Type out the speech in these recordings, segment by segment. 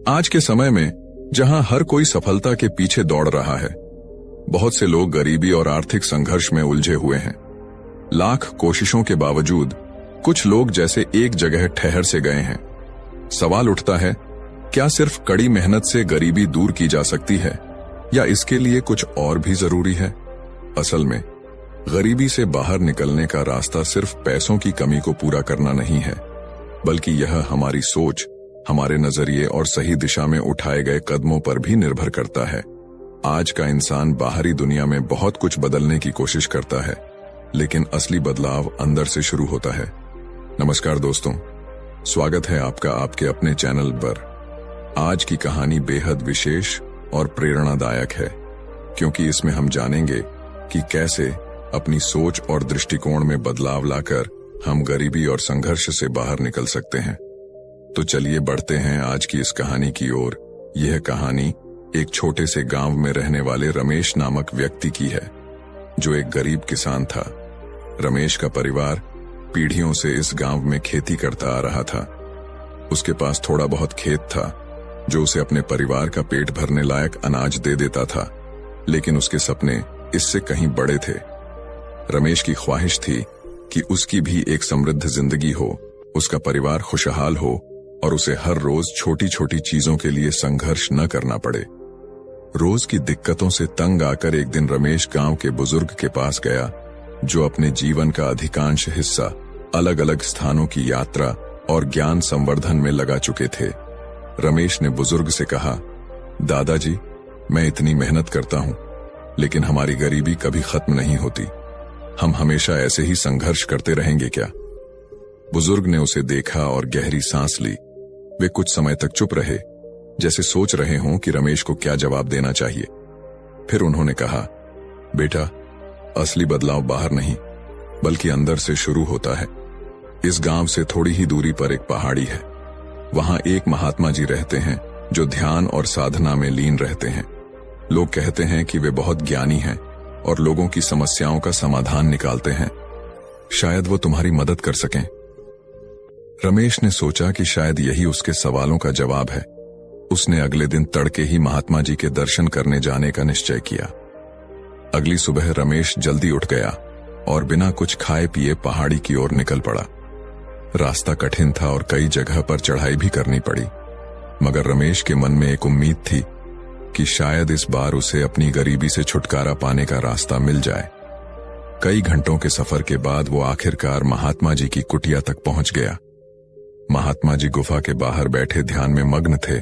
आज के समय में जहां हर कोई सफलता के पीछे दौड़ रहा है, बहुत से लोग गरीबी और आर्थिक संघर्ष में उलझे हुए हैं। लाख कोशिशों के बावजूद कुछ लोग जैसे एक जगह ठहर से गए हैं। सवाल उठता है, क्या सिर्फ कड़ी मेहनत से गरीबी दूर की जा सकती है या इसके लिए कुछ और भी जरूरी है? असल में गरीबी से बाहर निकलने का रास्ता सिर्फ पैसों की कमी को पूरा करना नहीं है, बल्कि यह हमारी सोच, हमारे नजरिए और सही दिशा में उठाए गए कदमों पर भी निर्भर करता है। आज का इंसान बाहरी दुनिया में बहुत कुछ बदलने की कोशिश करता है, लेकिन असली बदलाव अंदर से शुरू होता है। नमस्कार दोस्तों, स्वागत है आपका आपके अपने चैनल पर। आज की कहानी बेहद विशेष और प्रेरणादायक है, क्योंकि इसमें हम जानेंगे कि कैसे अपनी सोच और दृष्टिकोण में बदलाव लाकर हम गरीबी और संघर्ष से बाहर निकल सकते हैं। तो चलिए बढ़ते हैं आज की इस कहानी की ओर। यह कहानी एक छोटे से गांव में रहने वाले रमेश नामक व्यक्ति की है, जो एक गरीब किसान था। रमेश का परिवार पीढ़ियों से इस गांव में खेती करता आ रहा था। उसके पास थोड़ा बहुत खेत था, जो उसे अपने परिवार का पेट भरने लायक अनाज दे देता था, लेकिन उसके सपने इससे कहीं बड़े थे। रमेश की ख्वाहिश थी कि उसकी भी एक समृद्ध जिंदगी हो, उसका परिवार खुशहाल हो और उसे हर रोज छोटी छोटी चीजों के लिए संघर्ष न करना पड़े। रोज की दिक्कतों से तंग आकर एक दिन रमेश गांव के बुजुर्ग के पास गया, जो अपने जीवन का अधिकांश हिस्सा अलग अलग स्थानों की यात्रा और ज्ञान संवर्धन में लगा चुके थे। रमेश ने बुजुर्ग से कहा, दादाजी, मैं इतनी मेहनत करता हूं, लेकिन हमारी गरीबी कभी खत्म नहीं होती। हम हमेशा ऐसे ही संघर्ष करते रहेंगे क्या? बुजुर्ग ने उसे देखा और गहरी सांस ली। वे कुछ समय तक चुप रहे, जैसे सोच रहे हों कि रमेश को क्या जवाब देना चाहिए। फिर उन्होंने कहा, बेटा, असली बदलाव बाहर नहीं, बल्कि अंदर से शुरू होता है। इस गांव से थोड़ी ही दूरी पर एक पहाड़ी है। वहां एक महात्मा जी रहते हैं, जो ध्यान और साधना में लीन रहते हैं। लोग कहते हैं कि वे बहुत ज्ञानी हैं और लोगों की समस्याओं का समाधान निकालते हैं। शायद वो तुम्हारी मदद कर सकें। रमेश ने सोचा कि शायद यही उसके सवालों का जवाब है। उसने अगले दिन तड़के ही महात्मा जी के दर्शन करने जाने का निश्चय किया। अगली सुबह रमेश जल्दी उठ गया और बिना कुछ खाए पिए पहाड़ी की ओर निकल पड़ा। रास्ता कठिन था और कई जगह पर चढ़ाई भी करनी पड़ी, मगर रमेश के मन में एक उम्मीद थी कि शायद इस बार उसे अपनी गरीबी से छुटकारा पाने का रास्ता मिल जाए। कई घंटों के सफर के बाद वो आखिरकार महात्मा जी की कुटिया तक पहुंच गया। महात्मा जी गुफा के बाहर बैठे ध्यान में मग्न थे।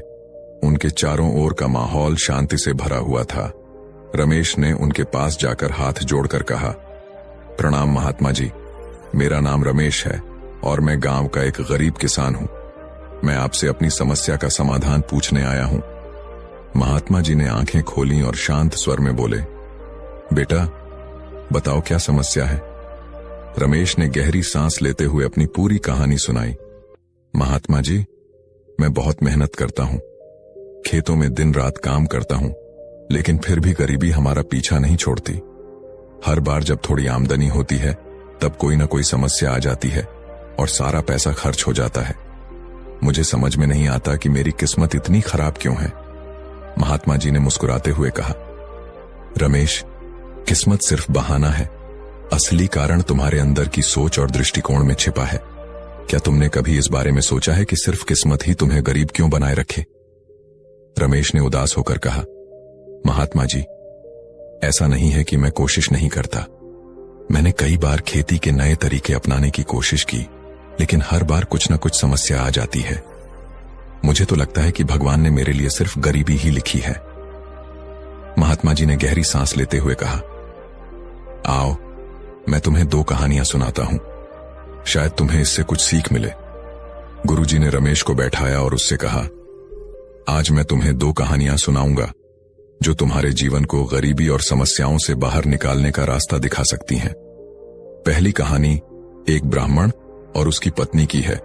उनके चारों ओर का माहौल शांति से भरा हुआ था। रमेश ने उनके पास जाकर हाथ जोड़कर कहा, प्रणाम महात्मा जी, मेरा नाम रमेश है और मैं गांव का एक गरीब किसान हूं। मैं आपसे अपनी समस्या का समाधान पूछने आया हूं। महात्मा जी ने आंखें खोली और शांत स्वर में बोले, बेटा, बताओ क्या समस्या है? रमेश ने गहरी सांस लेते हुए अपनी पूरी कहानी सुनाई। महात्मा जी, मैं बहुत मेहनत करता हूं, खेतों में दिन रात काम करता हूं, लेकिन फिर भी गरीबी हमारा पीछा नहीं छोड़ती। हर बार जब थोड़ी आमदनी होती है, तब कोई ना कोई समस्या आ जाती है और सारा पैसा खर्च हो जाता है। मुझे समझ में नहीं आता कि मेरी किस्मत इतनी खराब क्यों है। महात्मा जी ने मुस्कुराते हुए कहा, रमेश, किस्मत सिर्फ बहाना है। असली कारण तुम्हारे अंदर की सोच और दृष्टिकोण में छिपा है। क्या तुमने कभी इस बारे में सोचा है कि सिर्फ किस्मत ही तुम्हें गरीब क्यों बनाए रखे? रमेश ने उदास होकर कहा, महात्मा जी, ऐसा नहीं है कि मैं कोशिश नहीं करता। मैंने कई बार खेती के नए तरीके अपनाने की कोशिश की, लेकिन हर बार कुछ न कुछ समस्या आ जाती है। मुझे तो लगता है कि भगवान ने मेरे लिए सिर्फ गरीबी ही लिखी है। महात्मा जी ने गहरी सांस लेते हुए कहा, आओ, मैं तुम्हें 2 कहानियां सुनाता हूं, शायद तुम्हें इससे कुछ सीख मिले। गुरुजी ने रमेश को बैठाया और उससे कहा, आज मैं तुम्हें 2 कहानियां सुनाऊंगा, जो तुम्हारे जीवन को गरीबी और समस्याओं से बाहर निकालने का रास्ता दिखा सकती हैं। पहली कहानी एक ब्राह्मण और उसकी पत्नी की है,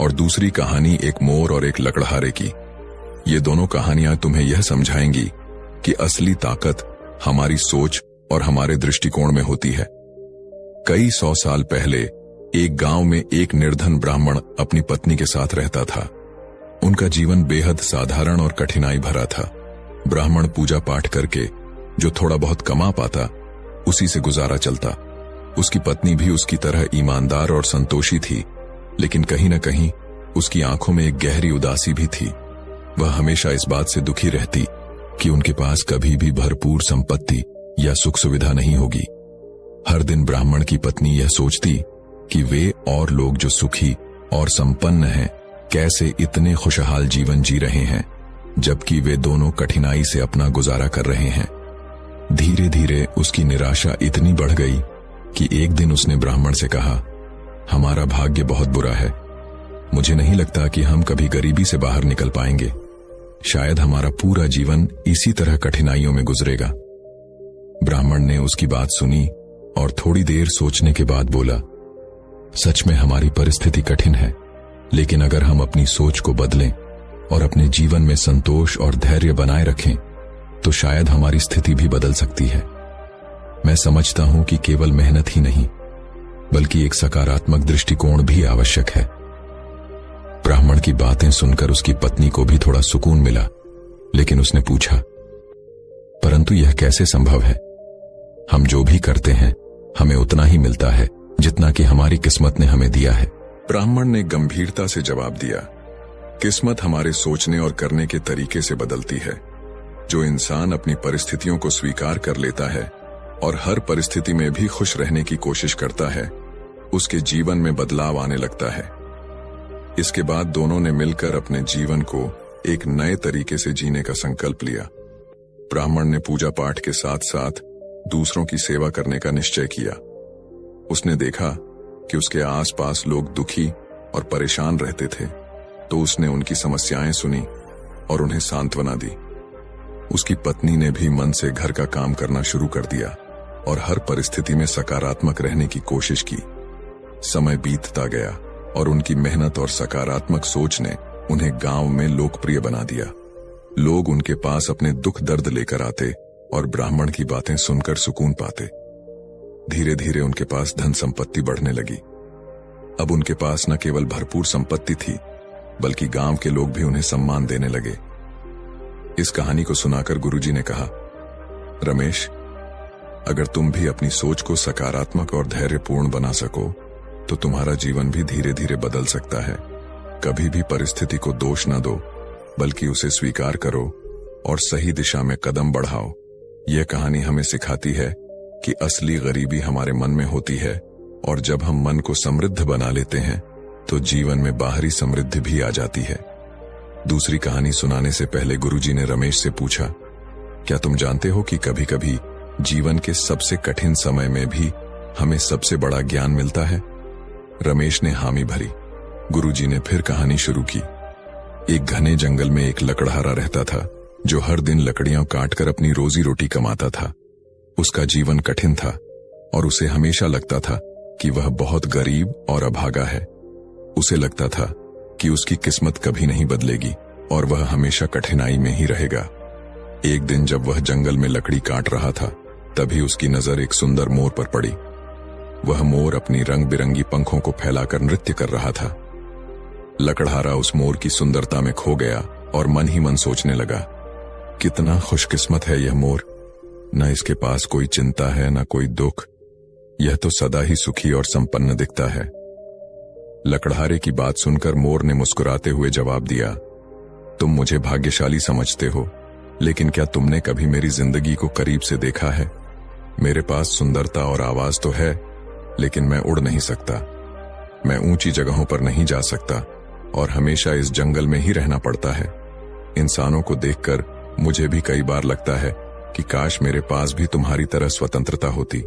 और दूसरी कहानी एक मोर और एक लकड़हारे की। ये दोनों कहानियां तुम्हें यह समझाएंगी कि असली ताकत हमारी सोच और हमारे दृष्टिकोण में होती है। कई 100 साल पहले एक गांव में एक निर्धन ब्राह्मण अपनी पत्नी के साथ रहता था। उनका जीवन बेहद साधारण और कठिनाई भरा था। ब्राह्मण पूजा पाठ करके जो थोड़ा बहुत कमा पाता उसी से गुजारा चलता। उसकी पत्नी भी उसकी तरह ईमानदार और संतोषी थी, लेकिन कहीं न कहीं उसकी आंखों में एक गहरी उदासी भी थी। वह हमेशा इस बात से दुखी रहती कि उनके पास कभी भी भरपूर संपत्ति या सुख सुविधा नहीं होगी। हर दिन ब्राह्मण की पत्नी यह सोचती कि वे और लोग जो सुखी और संपन्न हैं कैसे इतने खुशहाल जीवन जी रहे हैं, जबकि वे दोनों कठिनाई से अपना गुजारा कर रहे हैं। धीरे धीरे उसकी निराशा इतनी बढ़ गई कि एक दिन उसने ब्राह्मण से कहा, हमारा भाग्य बहुत बुरा है। मुझे नहीं लगता कि हम कभी गरीबी से बाहर निकल पाएंगे। शायद हमारा पूरा जीवन इसी तरह कठिनाइयों में गुजरेगा। ब्राह्मण ने उसकी बात सुनी और थोड़ी देर सोचने के बाद बोला, सच में हमारी परिस्थिति कठिन है, लेकिन अगर हम अपनी सोच को बदलें और अपने जीवन में संतोष और धैर्य बनाए रखें तो शायद हमारी स्थिति भी बदल सकती है। मैं समझता हूं कि केवल मेहनत ही नहीं, बल्कि एक सकारात्मक दृष्टिकोण भी आवश्यक है। ब्राह्मण की बातें सुनकर उसकी पत्नी को भी थोड़ा सुकून मिला, लेकिन उसने पूछा, परंतु यह कैसे संभव है? हम जो भी करते हैं हमें उतना ही मिलता है जितना कि हमारी किस्मत ने हमें दिया है। ब्राह्मण ने गंभीरता से जवाब दिया, किस्मत हमारे सोचने और करने के तरीके से बदलती है। जो इंसान अपनी परिस्थितियों को स्वीकार कर लेता है और हर परिस्थिति में भी खुश रहने की कोशिश करता है, उसके जीवन में बदलाव आने लगता है। इसके बाद दोनों ने मिलकर अपने जीवन को एक नए तरीके से जीने का संकल्प लिया। ब्राह्मण ने पूजा पाठ के साथ साथ दूसरों की सेवा करने का निश्चय किया। उसने देखा कि उसके आसपास लोग दुखी और परेशान रहते थे, तो उसने उनकी समस्याएं सुनी और उन्हें सांत्वना दी। उसकी पत्नी ने भी मन से घर का काम करना शुरू कर दिया और हर परिस्थिति में सकारात्मक रहने की कोशिश की। समय बीतता गया और उनकी मेहनत और सकारात्मक सोच ने उन्हें गांव में लोकप्रिय बना दिया। लोग उनके पास अपने दुख दर्द लेकर आते और ब्राह्मण की बातें सुनकर सुकून पाते। धीरे धीरे उनके पास धन संपत्ति बढ़ने लगी। अब उनके पास न केवल भरपूर संपत्ति थी, बल्कि गांव के लोग भी उन्हें सम्मान देने लगे। इस कहानी को सुनाकर गुरुजी ने कहा, रमेश, अगर तुम भी अपनी सोच को सकारात्मक और धैर्यपूर्ण बना सको तो तुम्हारा जीवन भी धीरे धीरे बदल सकता है। कभी भी परिस्थिति को दोष न दो, बल्कि उसे स्वीकार करो और सही दिशा में कदम बढ़ाओ। यह कहानी हमें सिखाती है कि असली गरीबी हमारे मन में होती है, और जब हम मन को समृद्ध बना लेते हैं तो जीवन में बाहरी समृद्धि भी आ जाती है। दूसरी कहानी सुनाने से पहले गुरुजी ने रमेश से पूछा, क्या तुम जानते हो कि कभी कभी जीवन के सबसे कठिन समय में भी हमें सबसे बड़ा ज्ञान मिलता है? रमेश ने हामी भरी। गुरुजी ने फिर कहानी शुरू की। एक घने जंगल में एक लकड़हारा रहता था, जो हर दिन लकड़ियां काटकर अपनी रोजी रोटी कमाता था। उसका जीवन कठिन था और उसे हमेशा लगता था कि वह बहुत गरीब और अभागा है। उसे लगता था कि उसकी किस्मत कभी नहीं बदलेगी और वह हमेशा कठिनाई में ही रहेगा। एक दिन जब वह जंगल में लकड़ी काट रहा था, तभी उसकी नजर एक सुंदर मोर पर पड़ी। वह मोर अपनी रंग बिरंगी पंखों को फैलाकर नृत्य कर रहा था। लकड़हारा उस मोर की सुंदरता में खो गया और मन ही मन सोचने लगा, कितना खुशकिस्मत है यह मोर। न इसके पास कोई चिंता है, न कोई दुख। यह तो सदा ही सुखी और संपन्न दिखता है। लकड़हारे की बात सुनकर मोर ने मुस्कुराते हुए जवाब दिया, तुम मुझे भाग्यशाली समझते हो, लेकिन क्या तुमने कभी मेरी जिंदगी को करीब से देखा है? मेरे पास सुंदरता और आवाज तो है, लेकिन मैं उड़ नहीं सकता। मैं ऊंची जगहों पर नहीं जा सकता और हमेशा इस जंगल में ही रहना पड़ता है। इंसानों को देखकर मुझे भी कई बार लगता है कि काश मेरे पास भी तुम्हारी तरह स्वतंत्रता होती।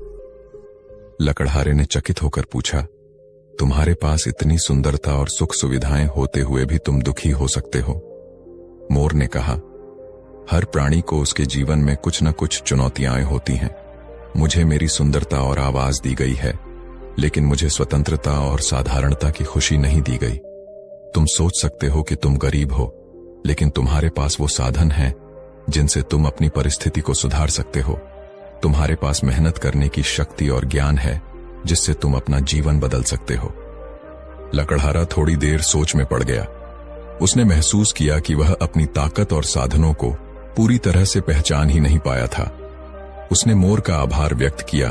लकड़हारे ने चकित होकर पूछा, तुम्हारे पास इतनी सुंदरता और सुख सुविधाएं होते हुए भी तुम दुखी हो सकते हो? मोर ने कहा, हर प्राणी को उसके जीवन में कुछ न कुछ चुनौतियां होती हैं। मुझे मेरी सुंदरता और आवाज दी गई है, लेकिन मुझे स्वतंत्रता और साधारणता की खुशी नहीं दी गई। तुम सोच सकते हो कि तुम गरीब हो, लेकिन तुम्हारे पास वो साधन हैं जिनसे तुम अपनी परिस्थिति को सुधार सकते हो। तुम्हारे पास मेहनत करने की शक्ति और ज्ञान है, जिससे तुम अपना जीवन बदल सकते हो। लकड़हारा थोड़ी देर सोच में पड़ गया। उसने महसूस किया कि वह अपनी ताकत और साधनों को पूरी तरह से पहचान ही नहीं पाया था। उसने मोर का आभार व्यक्त किया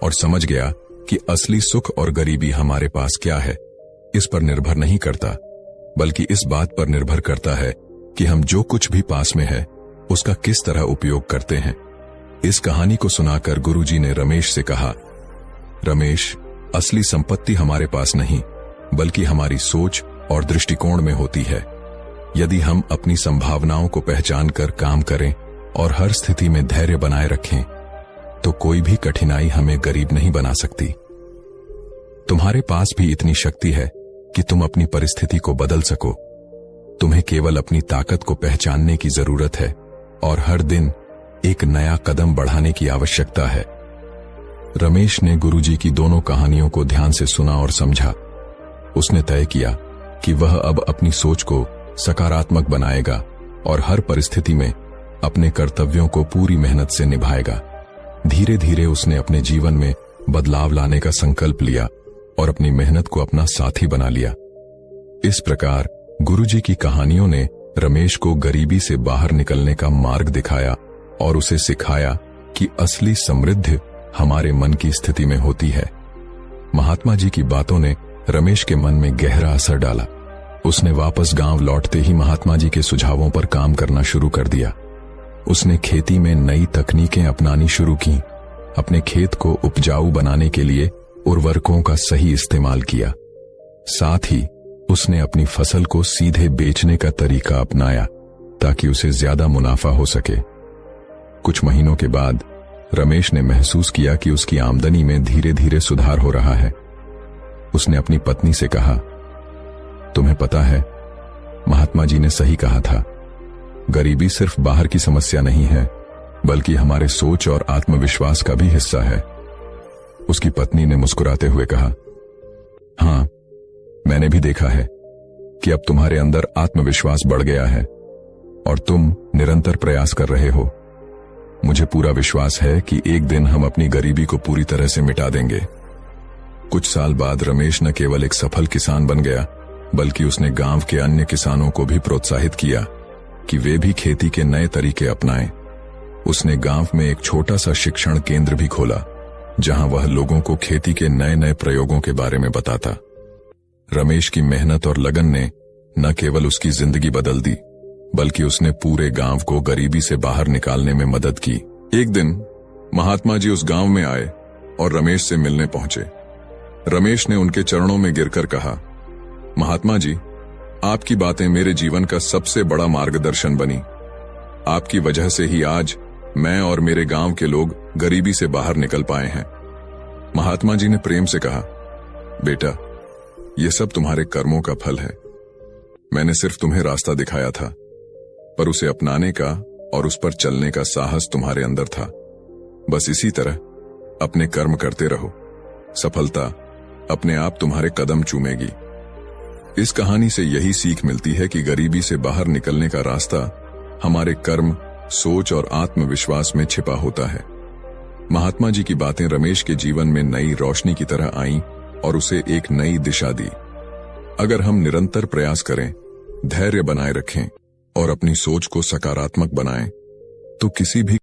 और समझ गया कि असली सुख और गरीबी हमारे पास क्या है, इस पर निर्भर नहीं करता, बल्कि इस बात पर निर्भर करता है कि हम जो कुछ भी पास में है उसका किस तरह उपयोग करते हैं। इस कहानी को सुनाकर गुरुजी ने रमेश से कहा, रमेश, असली संपत्ति हमारे पास नहीं, बल्कि हमारी सोच और दृष्टिकोण में होती है। यदि हम अपनी संभावनाओं को पहचान कर काम करें और हर स्थिति में धैर्य बनाए रखें, तो कोई भी कठिनाई हमें गरीब नहीं बना सकती। तुम्हारे पास भी इतनी शक्ति है कि तुम अपनी परिस्थिति को बदल सको। तुम्हें केवल अपनी ताकत को पहचानने की जरूरत है और हर दिन एक नया कदम बढ़ाने की आवश्यकता है। रमेश ने गुरुजी की दोनों कहानियों को ध्यान से सुना और समझा। उसने तय किया कि वह अब अपनी सोच को सकारात्मक बनाएगा और हर परिस्थिति में अपने कर्तव्यों को पूरी मेहनत से निभाएगा। धीरे धीरे उसने अपने जीवन में बदलाव लाने का संकल्प लिया और अपनी मेहनत को अपना साथी बना लिया। इस प्रकार गुरुजी की कहानियों ने रमेश को गरीबी से बाहर निकलने का मार्ग दिखाया और उसे सिखाया कि असली समृद्धि हमारे मन की स्थिति में होती है। महात्मा जी की बातों ने रमेश के मन में गहरा असर डाला। उसने वापस गांव लौटते ही महात्मा जी के सुझावों पर काम करना शुरू कर दिया। उसने खेती में नई तकनीकें अपनानी शुरू की, अपने खेत को उपजाऊ बनाने के लिए उर्वरकों का सही इस्तेमाल किया। साथ ही उसने अपनी फसल को सीधे बेचने का तरीका अपनाया ताकि उसे ज्यादा मुनाफा हो सके। कुछ महीनों के बाद रमेश ने महसूस किया कि उसकी आमदनी में धीरे धीरे सुधार हो रहा है। उसने अपनी पत्नी से कहा, तुम्हें पता है, महात्मा जी ने सही कहा था, गरीबी सिर्फ बाहर की समस्या नहीं है, बल्कि हमारे सोच और आत्मविश्वास का भी हिस्सा है। उसकी पत्नी ने मुस्कुराते हुए कहा, हां, मैंने भी देखा है कि अब तुम्हारे अंदर आत्मविश्वास बढ़ गया है और तुम निरंतर प्रयास कर रहे हो। मुझे पूरा विश्वास है कि एक दिन हम अपनी गरीबी को पूरी तरह से मिटा देंगे। कुछ साल बाद रमेश न केवल एक सफल किसान बन गया, बल्कि उसने गांव के अन्य किसानों को भी प्रोत्साहित किया कि वे भी खेती के नए तरीके अपनाएं। उसने गांव में एक छोटा सा शिक्षण केंद्र भी खोला, जहां वह लोगों को खेती के नए नए प्रयोगों के बारे में बताता। रमेश की मेहनत और लगन ने न केवल उसकी जिंदगी बदल दी, बल्कि उसने पूरे गांव को गरीबी से बाहर निकालने में मदद की। एक दिन महात्मा जी उस गांव में आए और रमेश से मिलने पहुंचे। रमेश ने उनके चरणों में गिरकर कहा, महात्मा जी, आपकी बातें मेरे जीवन का सबसे बड़ा मार्गदर्शन बनी। आपकी वजह से ही आज मैं और मेरे गांव के लोग गरीबी से बाहर निकल पाए हैं। महात्मा जी ने प्रेम से कहा, बेटा, ये सब तुम्हारे कर्मों का फल है। मैंने सिर्फ तुम्हें रास्ता दिखाया था, पर उसे अपनाने का और उस पर चलने का साहस तुम्हारे अंदर था। बस इसी तरह अपने कर्म करते रहो, सफलता अपने आप तुम्हारे कदम चूमेगी। इस कहानी से यही सीख मिलती है कि गरीबी से बाहर निकलने का रास्ता हमारे कर्म, सोच और आत्मविश्वास में छिपा होता है। महात्मा जी की बातें रमेश के जीवन में नई रोशनी की तरह आईं और उसे एक नई दिशा दी। अगर हम निरंतर प्रयास करें, धैर्य बनाए रखें और अपनी सोच को सकारात्मक बनाएं, तो किसी भी